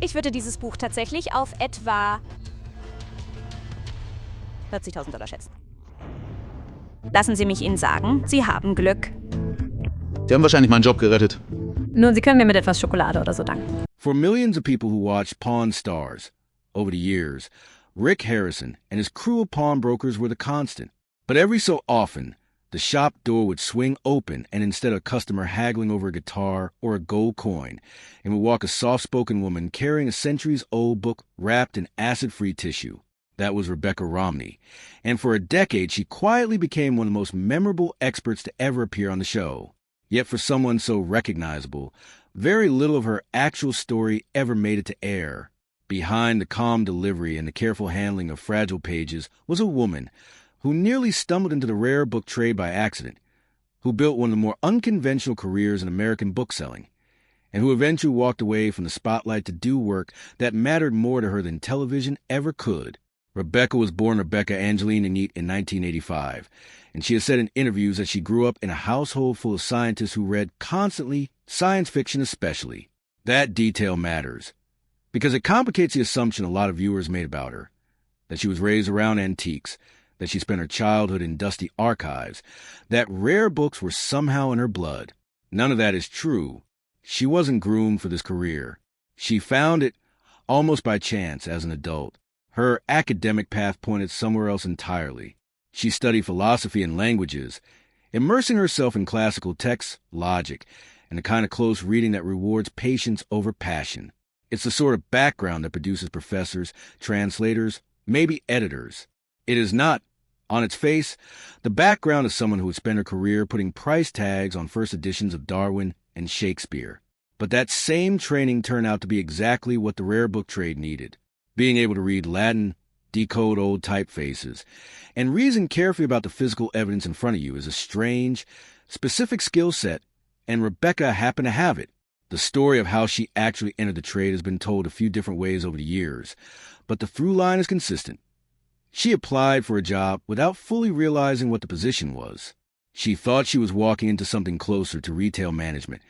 Ich würde dieses Buch tatsächlich auf etwa $40.000 schätzen. Lassen Sie mich Ihnen sagen, Sie haben Glück. Sie haben wahrscheinlich meinen Job gerettet. Nun, Sie können mir mit etwas Schokolade oder so danken. For millions of people who watched Pawn Stars over the years, Rick Harrison and his crew of pawnbrokers were the constant. But every so often, the shop door would swing open, and instead of a customer haggling over a guitar or a gold coin, in would walk a soft-spoken woman carrying a centuries-old book wrapped in acid-free tissue. That was Rebecca Romney. And for a decade, she quietly became one of the most memorable experts to ever appear on the show. Yet for someone so recognizable, very little of her actual story ever made it to air. Behind the calm delivery and the careful handling of fragile pages was a woman who nearly stumbled into the rare book trade by accident, who built one of the more unconventional careers in American bookselling, and who eventually walked away from the spotlight to do work that mattered more to her than television ever could. Rebecca was born Rebecca Angeline Neat in 1985, and she has said in interviews that she grew up in a household full of scientists who read constantly, science fiction especially. That detail matters, because it complicates the assumption a lot of viewers made about her, that she was raised around antiques, that she spent her childhood in dusty archives, that rare books were somehow in her blood. None of that is true. She wasn't groomed for this career. She found it almost by chance as an adult. Her academic path pointed somewhere else entirely. She studied philosophy and languages, immersing herself in classical texts, logic, and the kind of close reading that rewards patience over passion. It's the sort of background that produces professors, translators, maybe editors. It is not, on its face, the background of someone who would spend her career putting price tags on first editions of Darwin and Shakespeare. But that same training turned out to be exactly what the rare book trade needed. Being able to read Latin, decode old typefaces, and reason carefully about the physical evidence in front of you is a strange, specific skill set, and Rebecca happened to have it. The story of how she actually entered the trade has been told a few different ways over the years, but the through line is consistent. She applied for a job without fully realizing what the position was. She thought she was walking into something closer to retail management,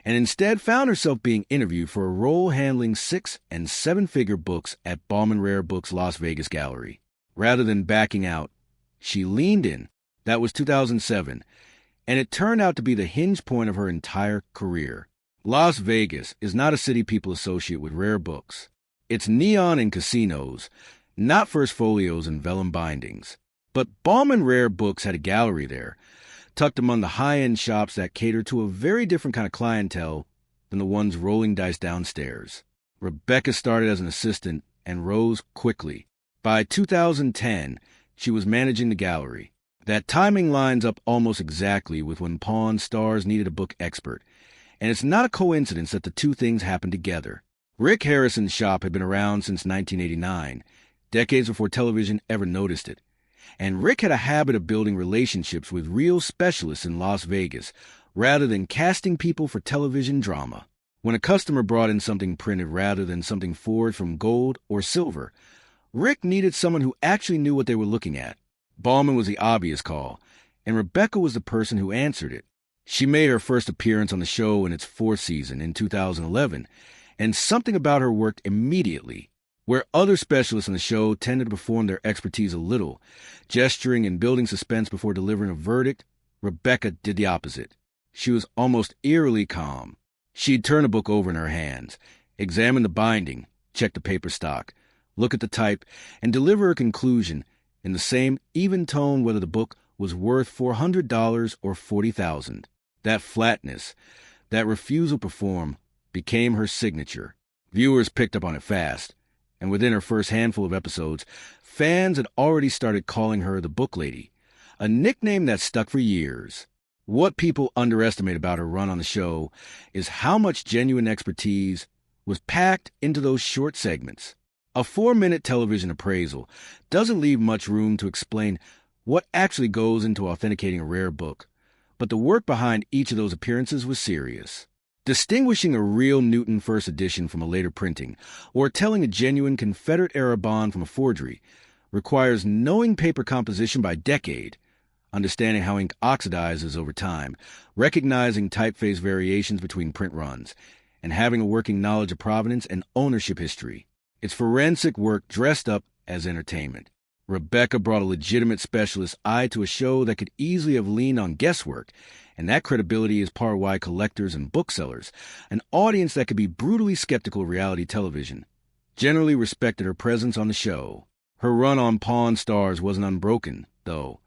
and instead found herself being interviewed for a role handling 6- and 7-figure books at Bauman Rare Books Las Vegas Gallery. Rather than backing out, she leaned in. That was 2007, and it turned out to be the hinge point of her entire career. Las Vegas is not a city people associate with rare books. It's neon and casinos, not first folios and vellum bindings. But Bauman Rare Books had a gallery there, tucked among the high-end shops that cater to a very different kind of clientele than the ones rolling dice downstairs. Rebecca started as an assistant and rose quickly. By 2010, she was managing the gallery. That timing lines up almost exactly with when Pawn Stars needed a book expert, and it's not a coincidence that the two things happened together. Rick Harrison's shop had been around since 1989, decades before television ever noticed it. And Rick had a habit of building relationships with real specialists in Las Vegas, rather than casting people for television drama. When a customer brought in something printed rather than something forged from gold or silver, Rick needed someone who actually knew what they were looking at. Bauman was the obvious call, and Rebecca was the person who answered it. She made her first appearance on the show in its 4th season in 2011, and something about her worked immediately. Where other specialists on the show tended to perform their expertise a little, gesturing and building suspense before delivering a verdict, Rebecca did the opposite. She was almost eerily calm. She'd turn a book over in her hands, examine the binding, check the paper stock, look at the type, and deliver a conclusion in the same even tone whether the book was worth $400 or $40,000. That flatness, that refusal to perform, became her signature. Viewers picked up on it fast. And within her first handful of episodes, fans had already started calling her the Book Lady, a nickname that stuck for years. What people underestimate about her run on the show is how much genuine expertise was packed into those short segments. A 4-minute television appraisal doesn't leave much room to explain what actually goes into authenticating a rare book, but the work behind each of those appearances was serious. Distinguishing a real Newton first edition from a later printing, or telling a genuine Confederate-era bond from a forgery, requires knowing paper composition by decade, understanding how ink oxidizes over time, recognizing typeface variations between print runs, and having a working knowledge of provenance and ownership history. It's forensic work dressed up as entertainment. Rebecca brought a legitimate specialist eye to a show that could easily have leaned on guesswork, and that credibility is part of why collectors and booksellers, an audience that could be brutally skeptical of reality television, generally respected her presence on the show. Her run on Pawn Stars wasn't unbroken, though,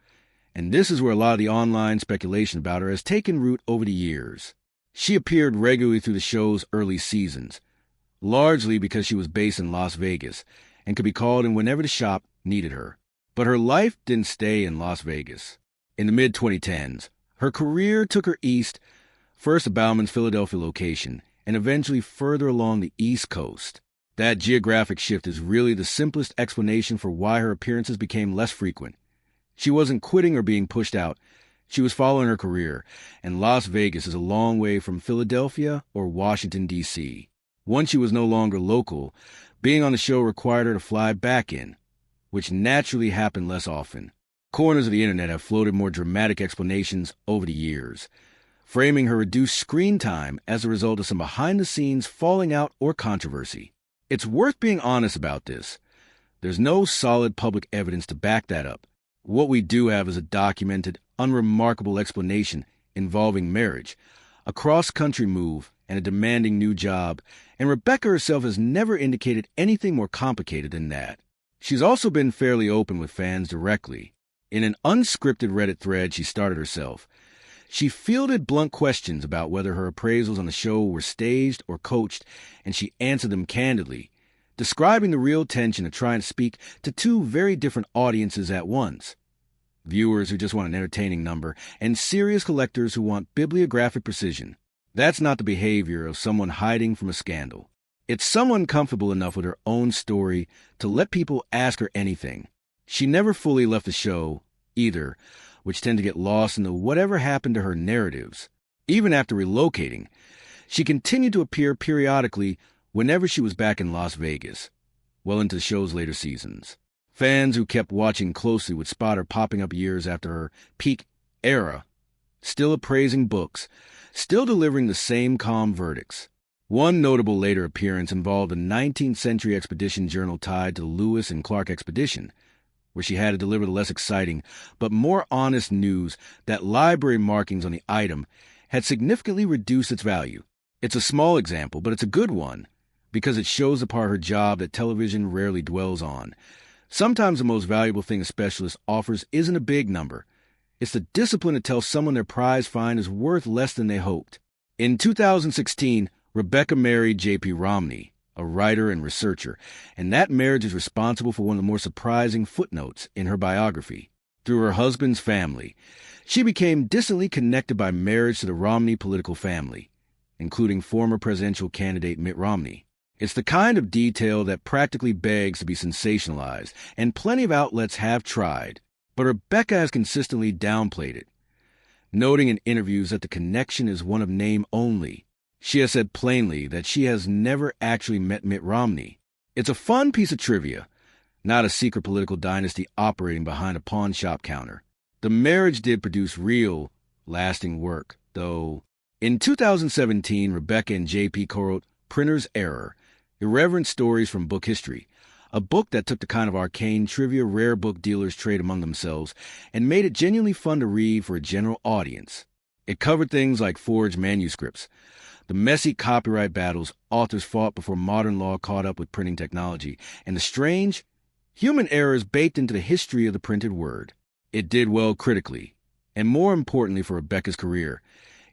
and this is where a lot of the online speculation about her has taken root over the years. She appeared regularly through the show's early seasons, largely because she was based in Las Vegas and could be called in whenever the shop needed her. But her life didn't stay in Las Vegas. In the mid-2010s, her career took her east, first to Bauman's Philadelphia location, and eventually further along the East Coast. That geographic shift is really the simplest explanation for why her appearances became less frequent. She wasn't quitting or being pushed out. She was following her career, and Las Vegas is a long way from Philadelphia or Washington, D.C. Once she was no longer local, being on the show required her to fly back in, which naturally happened less often. Corners of the internet have floated more dramatic explanations over the years, framing her reduced screen time as a result of some behind-the-scenes falling out or controversy. It's worth being honest about this. There's no solid public evidence to back that up. What we do have is a documented, unremarkable explanation involving marriage, a cross-country move, and a demanding new job, and Rebecca herself has never indicated anything more complicated than that. She's also been fairly open with fans directly. In an unscripted Reddit thread she started herself, she fielded blunt questions about whether her appraisals on the show were staged or coached, and she answered them candidly, describing the real tension of trying to speak to two very different audiences at once. Viewers who just want an entertaining number, and serious collectors who want bibliographic precision. That's not the behavior of someone hiding from a scandal. It's someone comfortable enough with her own story to let people ask her anything. She never fully left the show, either, which tend to get lost in the whatever happened to her narratives. Even after relocating, she continued to appear periodically whenever she was back in Las Vegas, well into the show's later seasons. Fans who kept watching closely would spot her popping up years after her peak era, still appraising books, still delivering the same calm verdicts. One notable later appearance involved a 19th century expedition journal tied to the Lewis and Clark expedition, where she had to deliver the less exciting but more honest news that library markings on the item had significantly reduced its value. It's a small example, but it's a good one, because it shows the part of her job that television rarely dwells on. Sometimes the most valuable thing a specialist offers isn't a big number. It's the discipline to tell someone their prize find is worth less than they hoped. In 2016, Rebecca married J.P. Romney, a writer and researcher, and that marriage is responsible for one of the more surprising footnotes in her biography. Through her husband's family, she became distantly connected by marriage to the Romney political family, including former presidential candidate Mitt Romney. It's the kind of detail that practically begs to be sensationalized, and plenty of outlets have tried, but Rebecca has consistently downplayed it, noting in interviews that the connection is one of name only. She has said plainly that she has never actually met Mitt Romney. It's a fun piece of trivia, not a secret political dynasty operating behind a pawn shop counter. The marriage did produce real, lasting work, though. In 2017, Rebecca and JP co-wrote Printer's Error, Irreverent Stories from Book History, a book that took the kind of arcane trivia rare book dealers trade among themselves and made it genuinely fun to read for a general audience. It covered things like forged manuscripts, the messy copyright battles authors fought before modern law caught up with printing technology, and the strange, human errors baked into the history of the printed word. It did well critically, and more importantly for Rebecca's career,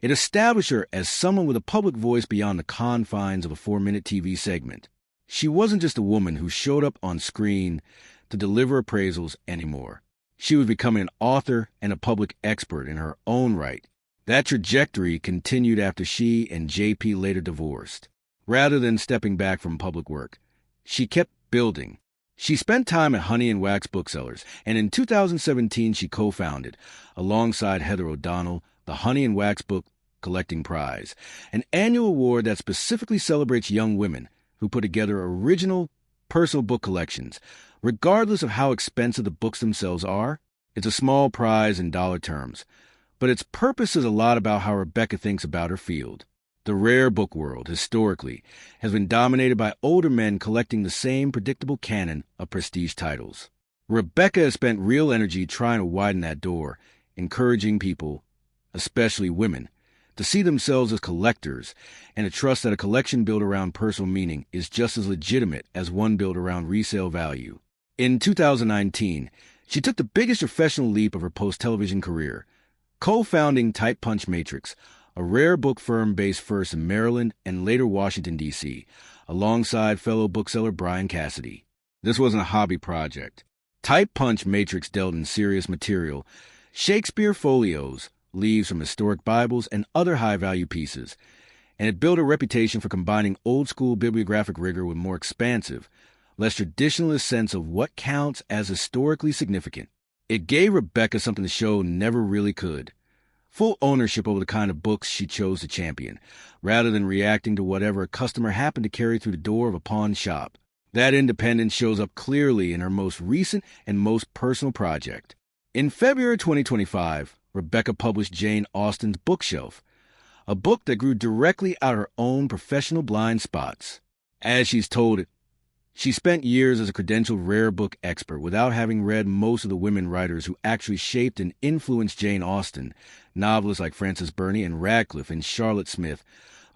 it established her as someone with a public voice beyond the confines of a 4-minute TV segment. She wasn't just a woman who showed up on screen to deliver appraisals anymore. She was becoming an author and a public expert in her own right. That trajectory continued after she and JP later divorced. Rather than stepping back from public work, she kept building. She spent time at Honey and Wax Booksellers, and in 2017 she co-founded, alongside Heather O'Donnell, the Honey and Wax Book Collecting Prize, an annual award that specifically celebrates young women who put together original, personal book collections, regardless of how expensive the books themselves are. It's a small prize in dollar terms, but its purpose is a lot about how Rebecca thinks about her field. The rare book world, historically, has been dominated by older men collecting the same predictable canon of prestige titles. Rebecca has spent real energy trying to widen that door, encouraging people, especially women, to see themselves as collectors and to trust that a collection built around personal meaning is just as legitimate as one built around resale value. In 2019, she took the biggest professional leap of her post-television career, co-founding Type Punch Matrix, a rare book firm based first in Maryland and later Washington, D.C., alongside fellow bookseller Brian Cassidy. This wasn't a hobby project. Type Punch Matrix dealt in serious material, Shakespeare folios, leaves from historic Bibles, and other high-value pieces, and it built a reputation for combining old-school bibliographic rigor with more expansive, less traditionalist sense of what counts as historically significant. It gave Rebecca something the show never really could: full ownership over the kind of books she chose to champion, rather than reacting to whatever a customer happened to carry through the door of a pawn shop. That independence shows up clearly in her most recent and most personal project. In February 2025, Rebecca published Jane Austen's Bookshelf, a book that grew directly out of her own professional blind spots. As she's told it, she spent years as a credentialed rare book expert without having read most of the women writers who actually shaped and influenced Jane Austen, novelists like Frances Burney and Radcliffe and Charlotte Smith,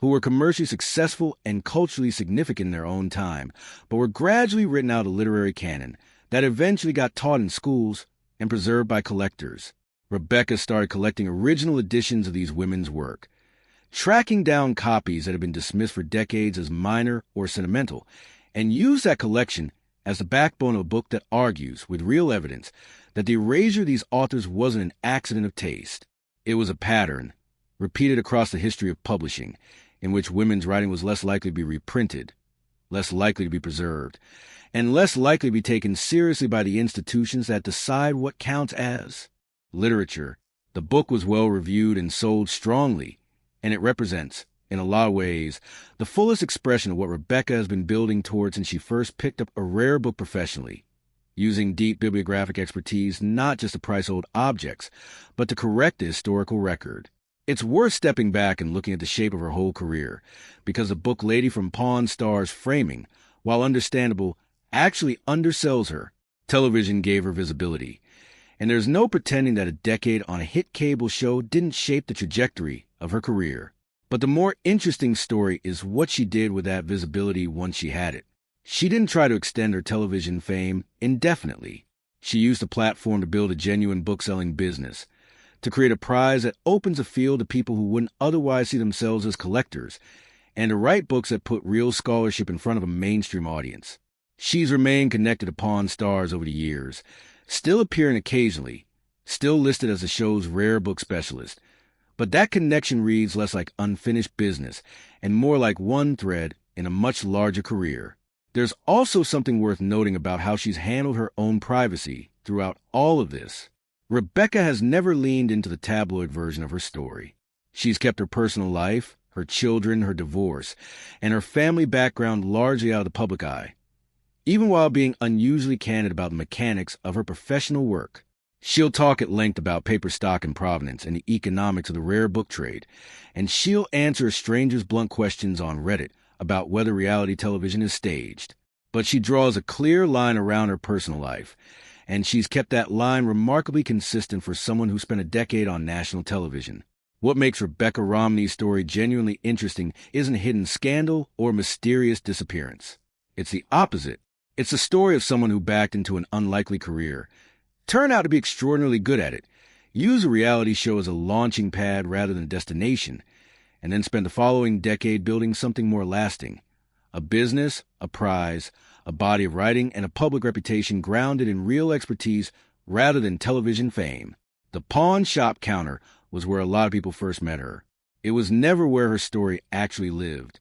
who were commercially successful and culturally significant in their own time, but were gradually written out of literary canon that eventually got taught in schools and preserved by collectors. Rebecca started collecting original editions of these women's work, tracking down copies that had been dismissed for decades as minor or sentimental, and used that collection as the backbone of a book that argues, with real evidence, that the erasure of these authors wasn't an accident of taste. It was a pattern, repeated across the history of publishing, in which women's writing was less likely to be reprinted, less likely to be preserved, and less likely to be taken seriously by the institutions that decide what counts as literature. The book was well reviewed and sold strongly, and it represents, in a lot of ways, the fullest expression of what Rebecca has been building towards since she first picked up a rare book professionally, using deep bibliographic expertise not just to price old objects, but to correct the historical record. It's worth stepping back and looking at the shape of her whole career, because the book Lady from Pawn Stars' framing, while understandable, actually undersells her. Television gave her visibility, and there's no pretending that a decade on a hit cable show didn't shape the trajectory of her career. But the more interesting story is what she did with that visibility once she had it. She didn't try to extend her television fame indefinitely. She used the platform to build a genuine book-selling business, to create a prize that opens a field to people who wouldn't otherwise see themselves as collectors, and to write books that put real scholarship in front of a mainstream audience. She's remained connected to Pawn Stars over the years, still appearing occasionally, still listed as the show's rare book specialist. But that connection reads less like unfinished business and more like one thread in a much larger career. There's also something worth noting about how she's handled her own privacy throughout all of this. Rebecca has never leaned into the tabloid version of her story. She's kept her personal life, her children, her divorce, and her family background largely out of the public eye, even while being unusually candid about the mechanics of her professional work. She'll talk at length about paper stock and provenance and the economics of the rare book trade, and she'll answer a stranger's blunt questions on Reddit about whether reality television is staged. But she draws a clear line around her personal life, and she's kept that line remarkably consistent for someone who spent a decade on national television. What makes Rebecca Romney's story genuinely interesting isn't a hidden scandal or mysterious disappearance. It's the opposite. It's the story of someone who backed into an unlikely career, turned out to be extraordinarily good at it, used a reality show as a launching pad rather than a destination, and then spent the following decade building something more lasting: a business, a prize, a body of writing, and a public reputation grounded in real expertise rather than television fame. The pawn shop counter was where a lot of people first met her. It was never where her story actually lived.